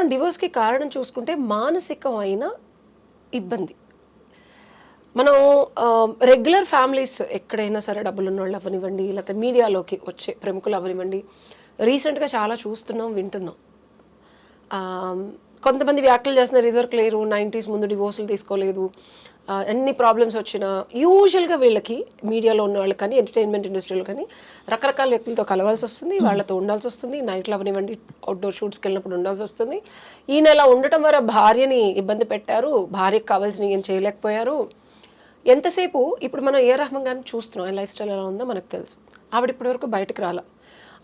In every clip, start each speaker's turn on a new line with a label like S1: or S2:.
S1: మనం డివోర్స్కి కారణం చూసుకుంటే మానసికమైన ఇబ్బంది. మనం రెగ్యులర్ ఫ్యామిలీస్ ఎక్కడైనా సరే డబ్బులు ఉన్న వాళ్ళు అవనివ్వండి, లేకపోతే మీడియాలోకి వచ్చే ప్రముఖులు అవనివ్వండి, రీసెంట్గా చాలా చూస్తున్నాం, వింటున్నాం. కొంతమంది వ్యాఖ్యలు చేస్తున్నారు, ఇదివరకు లేరు, 90s ముందు డివోర్సులు తీసుకోలేదు, ఎన్ని ప్రాబ్లమ్స్ వచ్చినా యూజువల్గా వీళ్ళకి మీడియాలో ఉన్న వాళ్ళు కానీ ఎంటర్టైన్మెంట్ ఇండస్ట్రీలో కానీ రకరకాల వ్యక్తులతో కలవాల్సి వస్తుంది, వాళ్ళతో ఉండాల్సి వస్తుంది, నైట్లో అవనివ్వండి అవుట్డోర్ షూట్స్కి వెళ్ళినప్పుడు ఉండాల్సి వస్తుంది. ఈయన ఇలా ఉండటం వల్ల భార్యని ఇబ్బంది పెట్టారు, భార్యకు కావాల్సిన ఏం చేయలేకపోయారు. ఎంతసేపు ఇప్పుడు మనం ఏ రహమాన్ గారిని చూస్తున్నాం, ఆయన లైఫ్ స్టైల్ ఎలా ఉందో మనకు తెలుసు. ఆవిడ ఇప్పటివరకు బయటకు రాలా,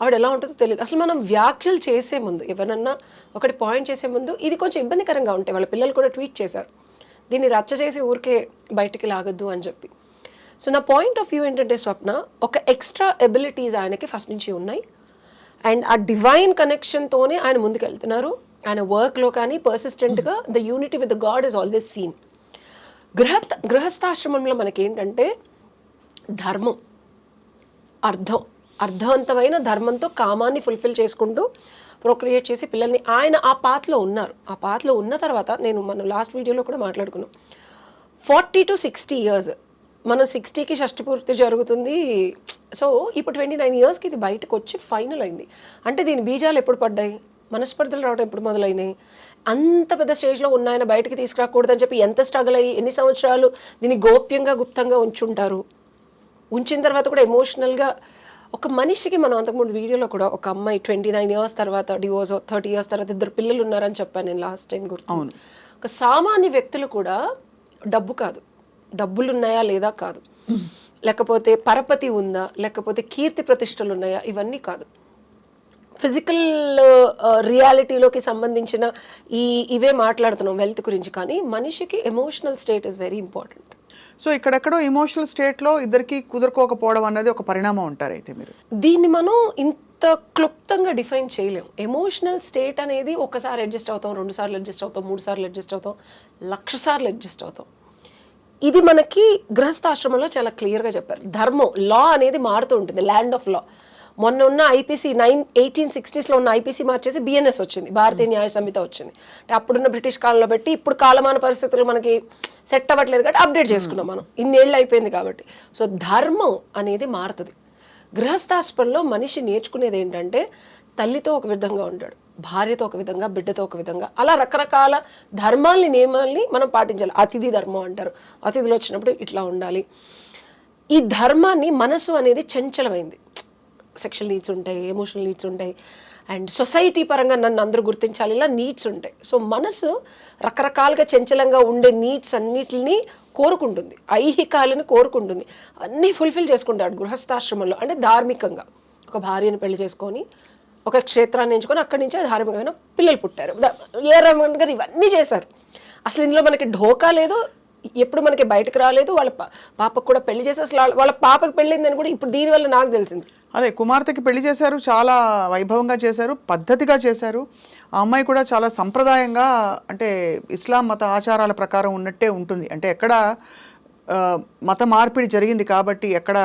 S1: ఆవిడ ఎలా ఉంటుందో తెలియదు. అసలు మనం వ్యాఖ్యలు చేసే ముందు, ఎవరన్నా ఒకటి పాయింట్ చేసే ముందు ఇది కొంచెం ఇబ్బందికరంగా ఉంటాయి. వాళ్ళ పిల్లలు కూడా ట్వీట్ చేశారు, దీన్ని రచ్చ చేసి ఊరికే బయటికి లాగద్దు అని చెప్పి. సో నా పాయింట్ ఆఫ్ వ్యూ ఏంటంటే స్వప్న, ఒక ఎక్స్ట్రా ఎబిలిటీస్ ఆయనకి ఫస్ట్ నుంచి ఉన్నాయి. అండ్ ఆ డివైన్ కనెక్షన్తోనే ఆయన ముందుకు వెళ్తున్నారు. ఆయన వర్క్లో కానీ పర్సిస్టెంట్గా the unity with the god is always seen. గృహస్థాశ్రమంలో మనకేంటంటే ధర్మం, అర్థవంతమైన ధర్మంతో కామాన్ని ఫుల్ఫిల్ చేసుకుంటూ ప్రొక్రియేట్ చేసి పిల్లల్ని, ఆయన ఆ పాత్లో ఉన్నారు. ఆ పాత్లో ఉన్న తర్వాత మనం లాస్ట్ వీడియోలో కూడా మాట్లాడుకున్నాం, 40 to 60 years, మనం 60కి షష్టి పూర్తి జరుగుతుంది. సో ఇప్పుడు 29 yearsకి ఇది బయటకు వచ్చి ఫైనల్ అయింది. అంటే దీని బీజాలు ఎప్పుడు పడ్డాయి, మనస్పర్ధలు రావడం ఎప్పుడు మొదలైనాయి, అంత పెద్ద స్టేజ్లో ఉన్న ఆయన బయటకి తీసుకురాకూడదని చెప్పి ఎంత స్ట్రగుల్ అయ్యి ఎన్ని సంవత్సరాలు దీన్ని గోప్యంగా గుప్తంగా ఉంచుంటారు. ఉంచిన తర్వాత కూడా ఎమోషనల్గా ఒక మనిషికి, మనం అంతకుముందు వీడియోలో కూడా ఒక అమ్మాయి 29 years తర్వాత డివోర్స్, 30 years తర్వాత 2 పిల్లలు ఉన్నారని చెప్పాను నేను లాస్ట్ టైం గుర్తు. ఒక సామాన్య వ్యక్తులు కూడా డబ్బు కాదు, డబ్బులు ఉన్నాయా లేదా కాదు, లేకపోతే పరపతి ఉందా, లేకపోతే కీర్తి ప్రతిష్టలు ఉన్నాయా, ఇవన్నీ కాదు. ఫిజికల్ రియాలిటీలోకి సంబంధించిన ఇవే మాట్లాడుతున్నాం వెల్త్ గురించి, కానీ మనిషికి emotional state is very important.
S2: So ఇక్కడెక్కడో ఎమోషనల్ స్టేట్లో ఇద్దరికి కుదురుకోకపోవడం అన్నది ఒక పరిణామం అంటారు అయితే మీరు?
S1: దీన్ని మనం ఇంత క్లుప్తంగా డిఫైన్ చేయలేం. ఎమోషనల్ స్టేట్ అనేది ఒకసారి అడ్జస్ట్ అవుతాం, 2 సార్లు అడ్జస్ట్ అవుతాం, 3 సార్లు అడ్జస్ట్ అవుతాం, 1,00,000 సార్లు అడ్జస్ట్ అవుతాం. ఇది మనకి గృహస్థాశ్రమంలో చాలా క్లియర్గా చెప్పారు. ధర్మం, లా అనేది మారుతూ ఉంటుంది, ల్యాండ్ ఆఫ్ లా. మొన్న ఉన్న ఐపీసీ 1860sలో ఉన్న ఐపీసీ మార్చేసి బిఎన్ఎస్ వచ్చింది, భారతీయ న్యాయ సంహిత వచ్చింది. అంటే అప్పుడున్న బ్రిటిష్ కాలంలో బట్టి ఇప్పుడు కాలమాన పరిస్థితులు మనకి సెట్ అవ్వట్లేదు కాబట్టి అప్డేట్ చేసుకున్నాం మనం, ఇన్నేళ్ళు అయిపోయింది కాబట్టి. సో ధర్మం అనేది మారుతుంది. గృహస్థాశ్రమంలో మనిషి నేర్చుకునేది ఏంటంటే, తల్లితో ఒక విధంగా ఉంటాడు, భార్యతో ఒక విధంగా, బిడ్డతో ఒక విధంగా, అలా రకరకాల ధర్మాల్ని, నియమాల్ని మనం పాటించాలి. అతిథి ధర్మం అంటారు, అతిథులు వచ్చినప్పుడు ఇట్లా ఉండాలి. ఈ ధర్మాన్ని, మనసు అనేది చంచలమైంది, సెక్షువల్ నీడ్స్ ఉంటాయి, ఎమోషనల్ నీడ్స్ ఉంటాయి, అండ్ సొసైటీ పరంగా నన్ను అందరూ గుర్తించాలి, ఇలా నీడ్స్ ఉంటాయి. సో మనసు రకరకాలుగా చంచలంగా ఉండే నీడ్స్ అన్నిటిని కోరుకుంటుంది, ఐహికాలను కోరుకుంటుంది, అన్నీ ఫుల్ఫిల్ చేసుకుంటాడు గృహస్థాశ్రమంలో. అంటే ధార్మికంగా ఒక భార్యను పెళ్లి చేసుకొని, ఒక క్షేత్రాన్ని ఎంచుకొని అక్కడి నుంచే ధార్మికమైన పిల్లలు పుట్టారు. ఏ రమణ్ గారు ఇవన్నీ చేశారు. అసలు ఇందులో మనకి ఢోకా లేదు, ఎప్పుడు మనకి బయటకు రాలేదు. వాళ్ళ పాపకు కూడా పెళ్లి చేసి, అసలు వాళ్ళ పాపకు పెళ్ళిందని కూడా ఇప్పుడు దీనివల్ల నాకు తెలిసింది.
S2: అదే, కుమార్తెకి పెళ్లి చేశారు, చాలా వైభవంగా చేశారు, పద్ధతిగా చేశారు. ఆ అమ్మాయి కూడా చాలా సంప్రదాయంగా, అంటే ఇస్లాం మత ఆచారాల ప్రకారం ఉన్నట్టే ఉంటుంది. అంటే ఎక్కడ మత మార్పిడి జరిగింది కాబట్టి ఎక్కడ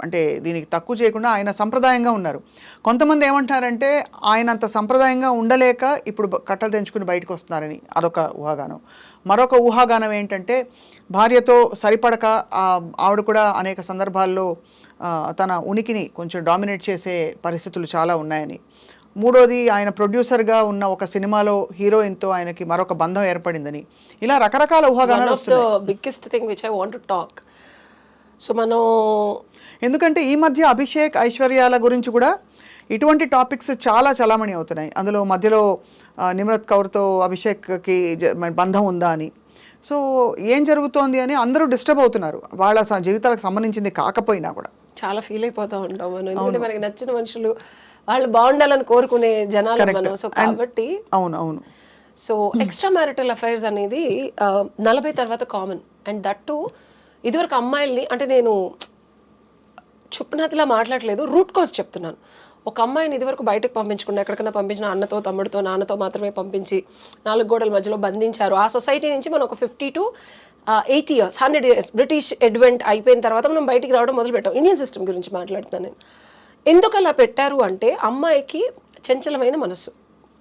S2: అంటే దీనికి తక్కువ చేయకుండా ఆయన సంప్రదాయంగా ఉన్నారు. కొంతమంది ఏమంటారంటే ఆయన అంత సంప్రదాయంగా ఉండలేక ఇప్పుడు కట్టలు తెంచుకుని బయటకు వస్తున్నారని, అదొక ఊహాగానం. మరొక ఊహాగానం ఏంటంటే భార్యతో సరిపడక ఆవిడ కూడా అనేక సందర్భాల్లో తన ఉనికిని కొంచెం డామినేట్ చేసే పరిస్థితులు చాలా ఉన్నాయని. మూడోది, ఆయన ప్రొడ్యూసర్గా ఉన్న ఒక సినిమాలో హీరోయిన్తో ఆయనకి మరొక బంధం ఏర్పడిందని. ఇలా రకరకాల ఊహాగానాలు వస్తున్నాయి.
S1: Biggest thing which I want to talk. So మనం
S2: ఎందుకంటే ఈ మధ్య అభిషేక్, ఐశ్వర్యాల గురించి కూడా ఇటువంటి టాపిక్స్ చాలా చలామణి అవుతున్నాయి. అందులో మధ్యలో నిమ్రత్ కౌర్తో అభిషేక్కి బంధం ఉందా అని. సో ఏం జరుగుతోంది అని అందరూ డిస్టర్బ్ అవుతున్నారు, వాళ్ళ జీవితాలకు సంబంధించింది కాకపోయినా కూడా.
S1: చాలా ఫీల్ అయిపోతూ ఉంటాం మనం, ఎందుకంటే మనకి నచ్చిన మనుషులు వాళ్ళు బాగుండాలని కోరుకునే జనాలు మనం. సో కాబట్టి
S2: అవును.
S1: సో ఎక్స్ట్రా మ్యారిటల్ అఫైర్స్ అనేది 40 తర్వాత కామన్. అండ్ దట్టు ఇదివరకు అమ్మాయిల్ని, అంటే నేను చుప్పనాతిలా మాట్లాడలేదు, రూట్ కాజ్ చెప్తున్నాను. ఒక అమ్మాయిని ఇదివరకు బయటకు పంపించకుండా ఎక్కడికైనా పంపించిన అన్నతో, తమ్ముడితో, నాన్నతో మాత్రమే పంపించి 4 గోడల మధ్యలో బంధించారు. ఆ సొసైటీ నుంచి మనం ఒక 50 to 80 years, 100 years British advent అయిపోయిన తర్వాత మనం బయటికి రావడం మొదలుపెట్టాం. ఇండియన్ సిస్టమ్ గురించి మాట్లాడుతున్నాను నేను. ఎందుకు అలా పెట్టారు అంటే, అమ్మాయికి చంచలమైన మనసు,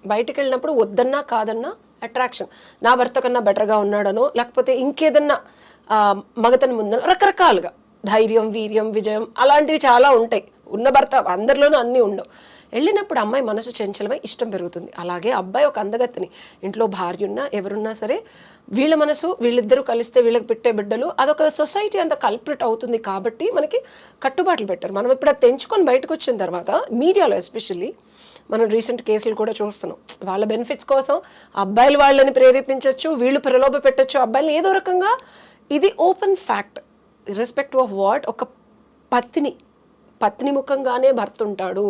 S1: బయటికి వెళ్ళినప్పుడు వద్దన్నా కాదన్నా అట్రాక్షన్, నా భర్త కన్నా బెటర్గా ఉన్నాడనో లేకపోతే ఇంకేదన్నా మగతని ముందనో, రకరకాలుగా ధైర్యం, వీర్యం, విజయం అలాంటివి చాలా ఉంటాయి. ఉన్న భర్త అందరిలోనూ అన్నీ ఉండవు. వెళ్ళినప్పుడు అమ్మాయి మనసు చంచలమై ఇష్టం పెరుగుతుంది. అలాగే అబ్బాయి ఒక అందగత్తెని, ఇంట్లో భార్య ఉన్నా ఎవరున్నా సరే వీళ్ళ మనసు, వీళ్ళిద్దరూ కలిస్తే వీళ్ళకి పెట్టే బిడ్డలు, అదొక సొసైటీ అంత కల్ప్రిట్ అవుతుంది. కాబట్టి మనకి కట్టుబాట్లు పెట్టారు. మనం ఇప్పుడు అది తెంచుకొని బయటకు వచ్చిన తర్వాత మీడియాలో ఎస్పెషల్లీ మనం రీసెంట్ కేసులు కూడా చూస్తున్నాం. వాళ్ళ బెనిఫిట్స్ కోసం అబ్బాయిలు వాళ్ళని ప్రేరేపించవచ్చు, వీళ్ళు ప్రలోభ పెట్టచ్చు అబ్బాయిలు ఏదో రకంగా. ఇది open fact. Irrespective of what, ఒక పత్ని ముఖంగానే భర్త ఉంటాడు.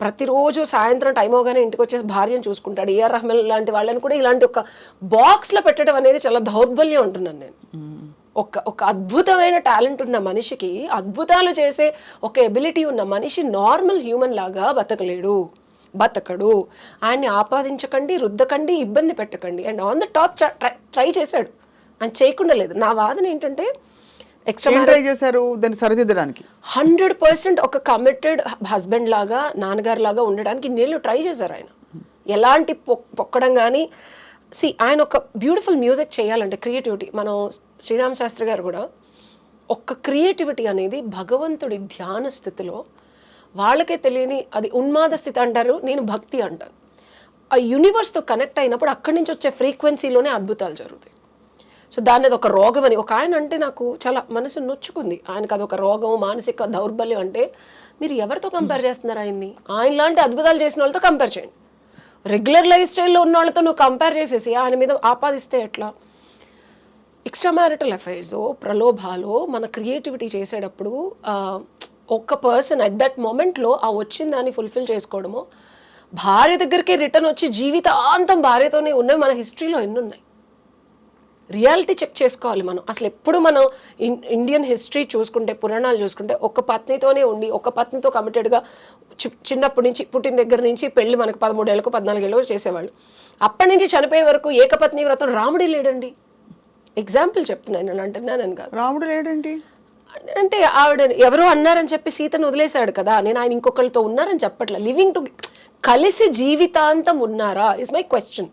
S1: ప్రతిరోజు సాయంత్రం టైం అవగానే ఇంటికి వచ్చేసి భార్యను చూసుకుంటాడు. ఏఆర్ రెహమాన్ లాంటి వాళ్ళని కూడా ఇలాంటి ఒక బాక్స్లో పెట్టడం అనేది చాలా దౌర్బల్యం అంటున్నాను నేను. ఒక అద్భుతమైన టాలెంట్ ఉన్న మనిషికి, అద్భుతాలు చేసే ఒక ఎబిలిటీ ఉన్న మనిషి నార్మల్ హ్యూమన్ లాగా బతకడు. ఆయన్ని ఆపాదించకండి, రుద్దకండి, ఇబ్బంది పెట్టకండి. And on the top try చేశాడు, అని చేయకుండా లేదు. నా వాదన ఏంటంటే ఎక్స్ట్రా
S2: ట్రై చేశారు దాన్ని సరిదిద్దడానికి
S1: 100% ఒక కమిటెడ్ హస్బెండ్ లాగా, నాన్నగారు లాగా ఉండడానికి నీళ్ళు ట్రై చేశారు ఆయన. ఎలాంటి పొక్కడం కానీ. ఆయన ఒక బ్యూటిఫుల్ మ్యూజిక్ చేయాలంటే క్రియేటివిటీ, మనం శ్రీరామ్ శాస్త్రి గారు కూడా ఒక్క క్రియేటివిటీ అనేది భగవంతుడి ధ్యాన స్థితిలో, వాళ్ళకే తెలియని అది ఉన్మాద స్థితి అంటారు, నేను భక్తి అంటాను. ఆ యూనివర్స్తో కనెక్ట్ అయినప్పుడు అక్కడి నుంచి వచ్చే ఫ్రీక్వెన్సీలోనే అద్భుతాలు జరుగుతాయి. సో దాన్ని అది ఒక రోగం అని, ఒక ఆయన అంటే నాకు చాలా మనసు నొచ్చుకుంది. ఆయనకు అది ఒక రోగం, మానసిక దౌర్బల్యం అంటే మీరు ఎవరితో కంపేర్ చేస్తున్నారు ఆయన్ని? ఆయన లాంటి అద్భుతాలు చేసిన వాళ్ళతో కంపేర్ చేయండి. రెగ్యులర్ లైఫ్ స్టైల్లో ఉన్న వాళ్ళతో నువ్వు కంపేర్ చేసేసి ఆయన మీద ఆపాదిస్తే ఎట్లా? ఎక్స్ట్రా మ్యారిటల్ అఫైర్స్, ప్రలోభాలు, మన క్రియేటివిటీ చేసేటప్పుడు ఒక్క పర్సన్ అట్ దట్ మూమెంట్లో ఆ వచ్చిన దాన్ని ఫుల్ఫిల్ చేసుకోవడము, భార్య దగ్గరికి రిటర్న్ వచ్చి జీవితాంతం భార్యతోనే ఉన్నవి మన హిస్టరీలో ఎన్ని ఉన్నాయి. రియాలిటీ చెక్ చేసుకోవాలి మనం. అసలు ఎప్పుడు మనం ఇండియన్ హిస్టరీ చూసుకుంటే, పురాణాలు చూసుకుంటే, ఒక పత్నితోనే ఉండి ఒక పత్నితో కమిటెడ్గా చిన్నప్పటి నుంచి, పుట్టిన దగ్గర నుంచి పెళ్లి మనకు 13 ఏళ్ళకు 14 ఏళ్ళకు చేసేవాళ్ళు. అప్పటి నుంచి చనిపోయే వరకు ఏకపత్ని వ్రతం. రాముడే లేడండి. ఎగ్జాంపుల్ చెప్తున్నాను, నేను అంటున్నాను కాదు.
S2: రాముడు లేడండి
S1: అంటే ఆవిడ ఎవరో అన్నారని చెప్పి సీతను వదిలేశాడు కదా. నేను ఆయన ఇంకొకరితో ఉన్నారని చెప్పట్లే. లివింగ్ టు కలిసి జీవితాంతం ఉన్నారా ఇస్ మై క్వశ్చన్.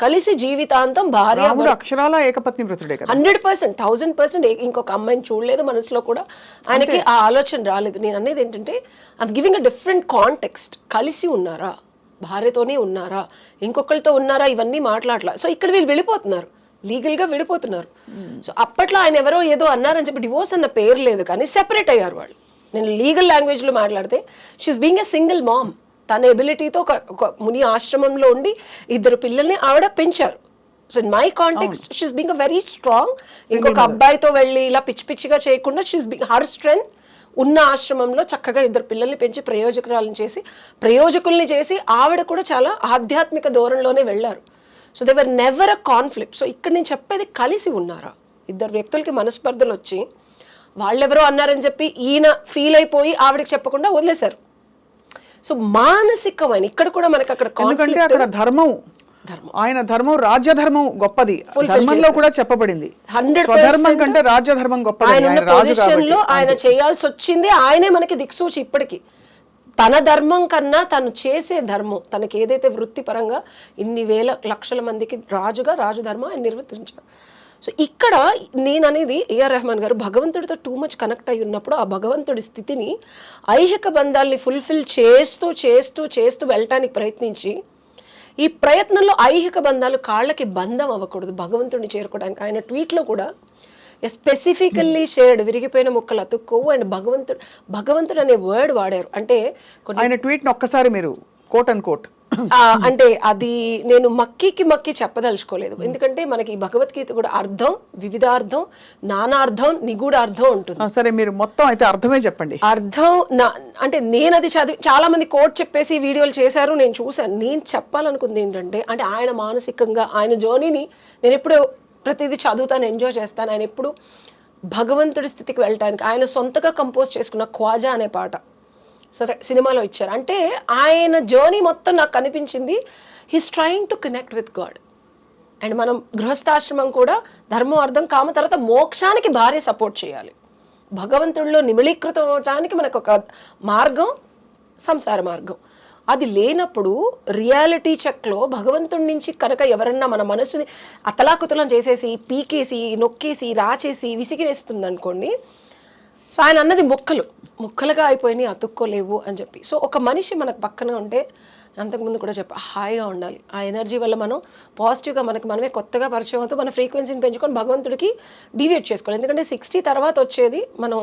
S1: కలిసి జీవితాంతం భార్య
S2: అక్షరాల ఏకపత్ని వ్రతుడే కదా.
S1: 100%, 1000% ఇంకొక అమ్మాయిని చూడలేదు, మనసులో కూడా ఆయనకి ఆ ఆలోచన రాలేదు. నేను అనేది ఏంటంటే I'm giving a different context. కలిసి ఉన్నారా, భార్యతోనే ఉన్నారా, ఇంకొకరితో ఉన్నారా, ఇవన్నీ మాట్లాడలా. సో ఇక్కడ వీళ్ళు వెళ్ళిపోతున్నారు, లీగల్గా విడిపోతున్నారు. సో అప్పట్లో ఆయన ఎవరో ఏదో అన్నారని చెప్పి డివోర్స్ అన్న పేరు లేదు, కానీ సెపరేట్ అయ్యారు వాళ్ళు. నేను లీగల్ లాంగ్వేజ్లో మాట్లాడితే she's being a single mom. తన ఎబిలిటీతో ఒక ముని ఆశ్రమంలో ఉండి 2 పిల్లల్ని ఆవిడ పెంచారు. So in my context she's being a very strong. ఇంకొక అబ్బాయితో వెళ్ళి ఇలా పిచ్చిగా చేయకుండా షీఈస్ బీయింగ్ హర్ స్ట్రెంగ్త్. ఉన్న ఆశ్రమంలో చక్కగా 2 పిల్లల్ని పెంచి ప్రయోజకుల్ని చేసి ఆవిడ కూడా చాలా ఆధ్యాత్మిక ధోరణిలోనే వెళ్ళారు. So they were never a conflict. So ఇక్కడ నేను చెప్పేది కలిసి ఉన్నారా. 2 వ్యక్తులకి మనస్పర్ధలు వచ్చి వాళ్ళెవరో అన్నారని చెప్పి ఈయన ఫీల్ అయిపోయి ఆవిడకి చెప్పకుండా వదిలేశారు. సో మానసికమైన ఇక్కడ కూడా మనకి అక్కడ
S2: ఎందుకంటే అక్కడ ధర్మం, ఆయన ధర్మం, రాజ్యధర్మం గొప్పది. ధర్మంలో కూడా చెప్పబడింది
S1: 100%
S2: కంటే రాజ్యధర్మం గొప్పది.
S1: ఆయన చేయాల్సి వచ్చింది. ఆయనే మనకి దిక్సూచి. ఇప్పటికీ తన ధర్మం కన్నా తను చేసే ధర్మం, తనకి ఏదైతే వృత్తిపరంగా ఇన్ని వేల లక్షల మందికి రాజు ధర్మం ఆయన నిర్వర్తించారు. సో ఇక్కడ నేను అనేది ఏఆర్ రెహమాన్ గారు భగవంతుడితో టూ మచ్ కనెక్ట్ అయి ఉన్నప్పుడు ఆ భగవంతుడి స్థితిని, ఐహిక బంధాలని ఫుల్ఫిల్ చేస్తూ వెళ్ళటానికి ప్రయత్నించి, ఈ ప్రయత్నంలో ఐహిక బంధాలు కాళ్ళకి బంధం అవ్వకూడదు భగవంతుడిని చేరుకోవడానికి. ఆయన ట్వీట్లో కూడా స్పెసిఫికల్లీ షేర్డ్, విరిగిపోయిన ముక్కలు అతుక్కోవు అండ్ భగవంతుడు అనే వర్డ్ వాడారు. అంటే
S2: ఆయన ట్వీట్ని ఒక్కసారి మీరు కోట్ అండ్ కోట్
S1: అంటే అది నేను మక్కి చెప్పదలుచుకోలేదు. ఎందుకంటే మనకి భగవద్గీత కూడా అర్థం, వివిధార్థం, నానార్థం, నిగూఢార్థం ఉంటుంది.
S2: సరే మీరు మొత్తం అయితే అర్థమే చెప్పండి.
S1: అర్థం అంటే నేను అది చదివి చాలా మంది కోట్ చెప్పేసి వీడియోలు చేశారు, నేను చూశాను. నేను చెప్పాలనుకుంది ఏంటంటే, అంటే ఆయన మానసికంగా ఆయన జర్నీని నేను ఎప్పుడు ప్రతిదీ చదువుతాను, ఎంజాయ్ చేస్తాను. ఆయన ఎప్పుడు భగవంతుడి స్థితికి వెళ్ళటానికి ఆయన సొంతగా కంపోజ్ చేసుకున్న ఖ్వాజా అనే పాట సరే సినిమాలో ఇచ్చారు. అంటే ఆయన జర్నీ మొత్తం నాకు కనిపించింది, he's trying to connect with God. And మనం గృహస్థాశ్రమం కూడా ధర్మం, అర్థం, కామ, తర్వాత మోక్షానికి భార్య సపోర్ట్ చేయాలి. భగవంతుడిలో నిమిళీకృతం అవడానికి మనకు ఒక మార్గం, సంసార మార్గం. అది లేనప్పుడు రియాలిటీ చెక్లో భగవంతుడి నుంచి కనుక ఎవరన్నా మన మనసుని అతలాకుతలం చేసేసి పీకేసి నొక్కేసి రాచేసి విసిగి వేస్తుంది అనుకోండి, సో ఆయన అన్నది ముక్కలుగా అయిపోయినాయి, అతుక్కోలేవు అని చెప్పి. సో ఒక మనిషి మనకు పక్కన ఉంటే, అంతకుముందు కూడా చెప్పా, హాయిగా ఉండాలి. ఆ ఎనర్జీ వల్ల మనం పాజిటివ్గా మనమే కొత్తగా పరిచయం అవుతూ మన ఫ్రీక్వెన్సీని పెంచుకొని భగవంతుడికి డీవియేట్ చేసుకోవాలి. ఎందుకంటే 60 తర్వాత వచ్చేది, మనం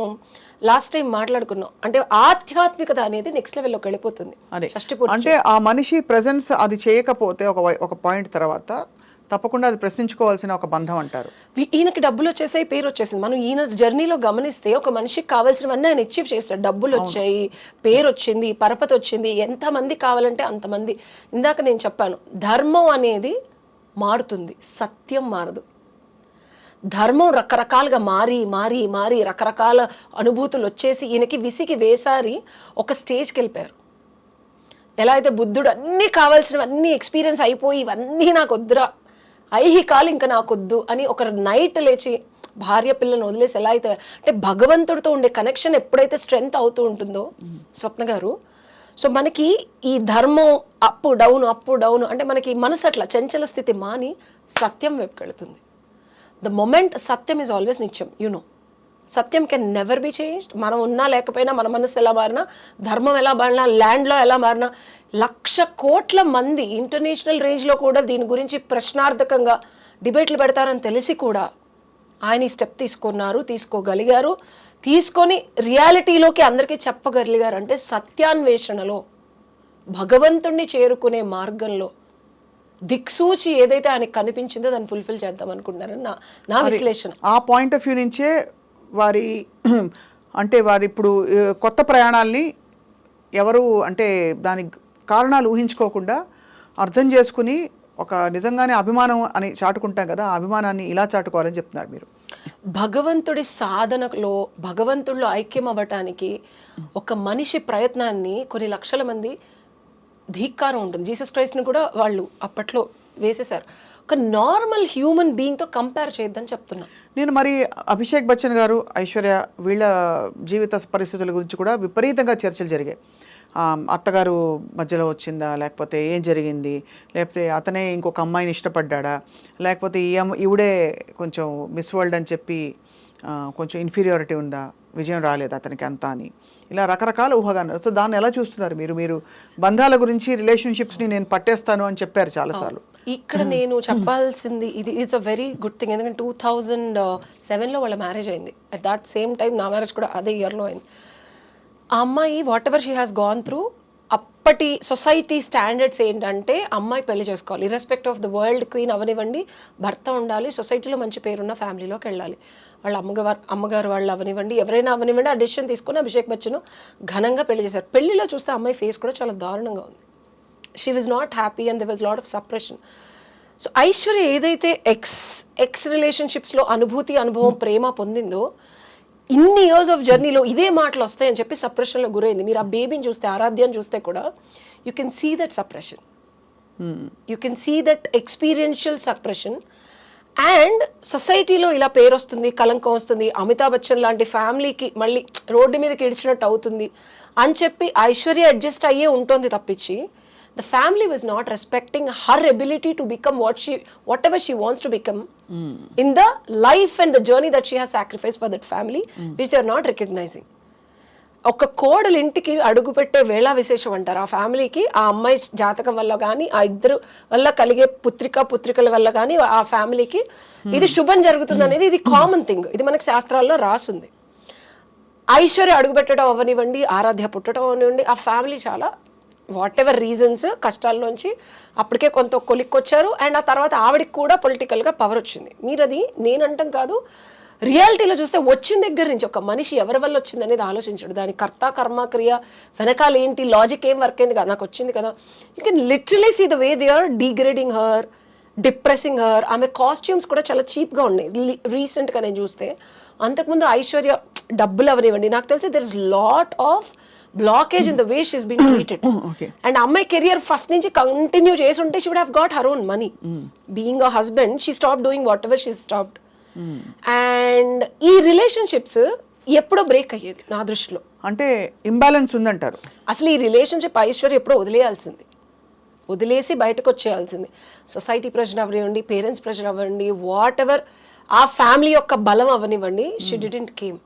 S1: లాస్ట్ టైం మాట్లాడుకున్నాం, అంటే ఆధ్యాత్మికత అనేది నెక్స్ట్ లెవెల్లోకి వెళ్ళిపోతుంది. షష్టి పూర్తి
S2: అంటే ఆ మనిషి ప్రెజెన్స్ అది చేయకపోతే ఒక పాయింట్ తర్వాత తప్పకుండా అది ప్రశ్నించుకోవాల్సిన ఒక బంధం అంటారు.
S1: ఈయనకి డబ్బులు వచ్చేసాయి, పేరు వచ్చేసింది. మనం ఈయన జర్నీలో గమనిస్తే ఒక మనిషికి కావాల్సినవన్నీ ఆయన అచీవ్ చేస్తాడు. డబ్బులు వచ్చాయి, పేరు వచ్చింది, పరపతి వచ్చింది, ఎంతమంది కావాలంటే అంతమంది. ఇందాక నేను చెప్పాను, ధర్మం అనేది మారుతుంది, సత్యం మారదు. ధర్మం రకరకాలుగా మారి రకరకాల అనుభూతులు వచ్చేసి ఈయనకి విసిగి వేసారి ఒక స్టేజ్కి వెళ్ళిపోయారు. ఎలా అయితే బుద్ధుడు అన్నీ కావాల్సినవన్నీ ఎక్స్పీరియన్స్ అయిపోయి ఇవన్నీ నాకు వద్దురా, ఐహికాలు ఇంకా నాకొద్దు అని ఒక నైట్ లేచి భార్య పిల్లలను వదిలేసి ఎలా అయితే, అంటే భగవంతుడితో ఉండే కనెక్షన్ ఎప్పుడైతే స్ట్రెంగ్త్ అవుతూ ఉంటుందో స్వప్న గారు, సో మనకి ఈ ధర్మం అప్ డౌన్ అంటే మనకి మనసు అట్లా చంచల స్థితి మాని సత్యం వైపుకి వెళుతుంది. The moment Satyam is always నిత్యం, సత్యం కెన్ నెవర్ బి చేంజ్డ్. మనం ఉన్నా లేకపోయినా, మన మనసు ఎలా మారినా, ధర్మం ఎలా మారినా, ల్యాండ్లో ఎలా మారినా, 1,00,000 కోట్ల మంది ఇంటర్నేషనల్ రేంజ్లో కూడా దీని గురించి ప్రశ్నార్థకంగా డిబేట్లు పెడతారని తెలిసి కూడా ఆయన ఈ స్టెప్ తీసుకోగలిగారు. తీసుకొని రియాలిటీలోకి అందరికీ చెప్పగలిగారు. అంటే సత్యాన్వేషణలో, భగవంతుణ్ణి చేరుకునే మార్గంలో దిక్సూచి ఏదైతే ఆయనకు కనిపించిందో దాన్ని ఫుల్ఫిల్ చేద్దాం అనుకుంటున్నారని నా విశ్లేషణ.
S2: ఆ పాయింట్ ఆఫ్ వ్యూ నుంచే వారి ఇప్పుడు కొత్త ప్రయాణాల్ని ఎవరు అంటే దాని కారణాలు ఊహించుకోకుండా అర్థం చేసుకుని ఒక నిజంగానే అభిమానం అని చాటుకుంటాం కదా, ఆ అభిమానాన్ని ఇలా చాటుకోవాలని చెప్తున్నారు మీరు.
S1: భగవంతుడి సాధనలో, భగవంతుడిలో ఐక్యం అవ్వటానికి ఒక మనిషి ప్రయత్నాన్ని కొన్ని లక్షల మంది ధిక్కారం ఉంటుంది. జీసస్ క్రైస్ట్ని కూడా వాళ్ళు అప్పట్లో వేసేశారు. ఒక నార్మల్ హ్యూమన్ బీయింగ్తో కంపేర్ చేయొద్దని చెప్తున్నా
S2: నేను. మరి అభిషేక్ బచ్చన్ గారు, ఐశ్వర్య వీళ్ళ జీవిత పరిస్థితుల గురించి కూడా విపరీతంగా చర్చలు జరిగాయి. అత్తగారు మధ్యలో వచ్చిందా, లేకపోతే ఏం జరిగింది, లేకపోతే అతనే ఇంకొక అమ్మాయిని ఇష్టపడ్డా, లేకపోతే ఈవిడే కొంచెం మిస్ వరల్డ్ అని చెప్పి కొంచెం ఇన్ఫీరియారిటీ ఉందా, విజయం రాలేదు అతనికి అంతా అని, ఇలా రకరకాల ఊహగాన్నారు. సో దాన్ని ఎలా చూస్తున్నారు మీరు? బంధాల గురించి, రిలేషన్షిప్స్ని నేను పట్టేస్తాను అని చెప్పారు చాలాసార్లు.
S1: ఇక్కడ నేను చెప్పాల్సింది ఇది, it's a very good thing. ఎందుకంటే 2007లో వాళ్ళ మ్యారేజ్ అయింది. అట్ దాట్ సేమ్ టైం నా మ్యారేజ్ కూడా అదే ఇయర్లో అయింది. ఆ అమ్మాయి what ever she has gone through, అప్పటి సొసైటీ స్టాండర్డ్స్ ఏంటంటే అమ్మాయి పెళ్లి చేసుకోవాలి, ఇర్రెస్పెక్ట్ ఆఫ్ ద వరల్డ్ క్వీన్ అవనివ్వండి, భర్త ఉండాలి, సొసైటీలో మంచి పేరున్న ఫ్యామిలీలోకి వెళ్ళాలి. వాళ్ళ అమ్మగారు వాళ్ళు అవనివ్వండి, ఎవరైనా అవనివ్వండి, ఆ డెసిషన్ తీసుకుని అభిషేక్ బచ్చన్ ఘనంగా పెళ్లి చేశారు. పెళ్లిలో చూస్తే అమ్మాయి ఫేస్ కూడా చాలా దారుణంగా ఉంది. She was not happy and there was lot of suppression. So Aishwarya ఏదైతే ఎక్స్ రిలేషన్షిప్స్లో అనుభవం, ప్రేమ పొందిందో, ఇన్ని ఇయర్స్ ఆఫ్ జర్నీలో ఇదే మాటలు వస్తాయని చెప్పి సప్రెషన్లో గురైంది. మీరు ఆ బేబీని చూస్తే, ఆరాధ్యాన్ని చూస్తే కూడా you can see that suppression, you can see that experiential suppression. And సొసైటీలో ఇలా పేరు వస్తుంది, కలంకం వస్తుంది, అమితాబ్ బచ్చన్ లాంటి ఫ్యామిలీకి మళ్ళీ రోడ్డు మీదకి ఇడిచినట్టు అవుతుంది అని చెప్పి ఐశ్వర్య అడ్జస్ట్ అయ్యే ఉంటుంది తప్పించి, the family was not respecting her ability to become whatever she wants to become in the life and the journey that she has sacrificed for that family, which they are not recognizing. ఒక కోడలు ఇంటికి అడుగు పెట్టే వేళ విశేషం అంటారు. ఆ ఫ్యామిలీకి, ఆ అమ్మాయి జాతకం వల్ల కానీ, ఆ ఇద్దరు వల్ల కలిగే పుత్రికల వల్ల కానీ ఆ ఫ్యామిలీకి ఇది శుభం జరుగుతుంది అనేది ఇది కామన్ థింగ్. ఇది మనకి శాస్త్రాల్లో రాసుంది. ఐశ్వర్య అడుగు పెట్టడం అవనివ్వండి, ఆరాధ్య పుట్టడం అవనివ్వండి, ఆ ఫ్యామిలీ చాలా వాట్ ఎవర్ రీజన్స్ కష్టాల్లోంచి అప్పటికే కొంత కొలిక్కొచ్చారు. అండ్ ఆ తర్వాత ఆవిడకి కూడా పొలిటికల్గా పవర్ వచ్చింది. మీరు అది నేనంటాం కాదు, రియాలిటీలో చూస్తే వచ్చిన దగ్గర నుంచి ఒక మనిషి ఎవరి వల్ల వచ్చింది అనేది ఆలోచించాడు. దాని కర్త కర్మ క్రియ వెనకాల ఏంటి, లాజిక్ ఏం వర్క్ అయింది కదా, నాకు వచ్చింది కదా. You can literally see the way they are degrading her, depressing her. ఆమె కాస్ట్యూమ్స్ కూడా చాలా చీప్గా ఉన్నాయి రీసెంట్గా నేను చూస్తే. అంతకుముందు ఐశ్వర్య డబ్బులు అవనివ్వండి, నాకు తెలిసి there is lot of blockage in the way she's been treated. And అమ్మాయి కెరియర్ ఫస్ట్ నుంచి కంటిన్యూ చేసి ఉంటే she would have got her own money. Being a husband she stop doing whatever she stopped. And ఈ relationships ఎప్పుడో break అయ్యేది నా దృష్టిలో.
S2: అంటే ఇంబ్యాలెన్స్ ఉందంటారు.
S1: అసలు ఈ రిలేషన్షిప్ ఐశ్వర్య ఎప్పుడో వదిలేయాల్సింది, వదిలేసి బయటకు వచ్చేయాల్సింది. సొసైటీ ప్రెషర్ అవ్వండి, పేరెంట్స్ ప్రెషర్ అవ్వండి, వాట్ ఎవర్, ఆ ఫ్యామిలీ యొక్క బలం అవనివ్వండి, షీ డిడెంట్ కేమ్.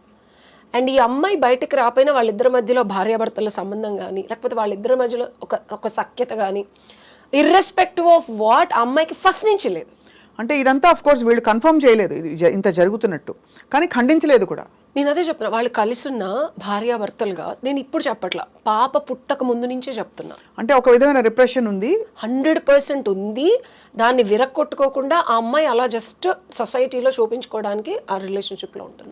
S1: అండ్ ఈ అమ్మాయి బయటకు రాపోయినా వాళ్ళిద్దరి మధ్యలో భార్యాభర్తల సంబంధం కానీ, లేకపోతే వాళ్ళిద్దరి మధ్యలో ఒక సఖ్యత కానీ, ఇర్రెస్పెక్టివ్ ఆఫ్ వాట్, ఆ అమ్మాయికి ఫస్ట్ నుంచి లేదు.
S2: అంటే ఇదంతా ఆఫ్ కోర్స్ వీళ్ళు కన్ఫర్మ్ చేయలేదు ఇది ఇంత జరుగుతున్నట్టు, కానీ ఖండించలేదు కూడా.
S1: నేను అదే చెప్తున్నా, వాళ్ళు కలిసున్న భార్యాభర్తలుగా నేను ఇప్పుడు చెప్పట్లా, పాప పుట్టక ముందు నుంచే చెప్తున్నా.
S2: అంటే ఒక విధమైన రిప్రెషన్ ఉంది,
S1: 100% ఉంది. దాన్ని విరక్కొట్టుకోకుండా ఆ అమ్మాయి అలా జస్ట్ సొసైటీలో చూపించుకోవడానికి ఆ రిలేషన్షిప్లో ఉంటుంది.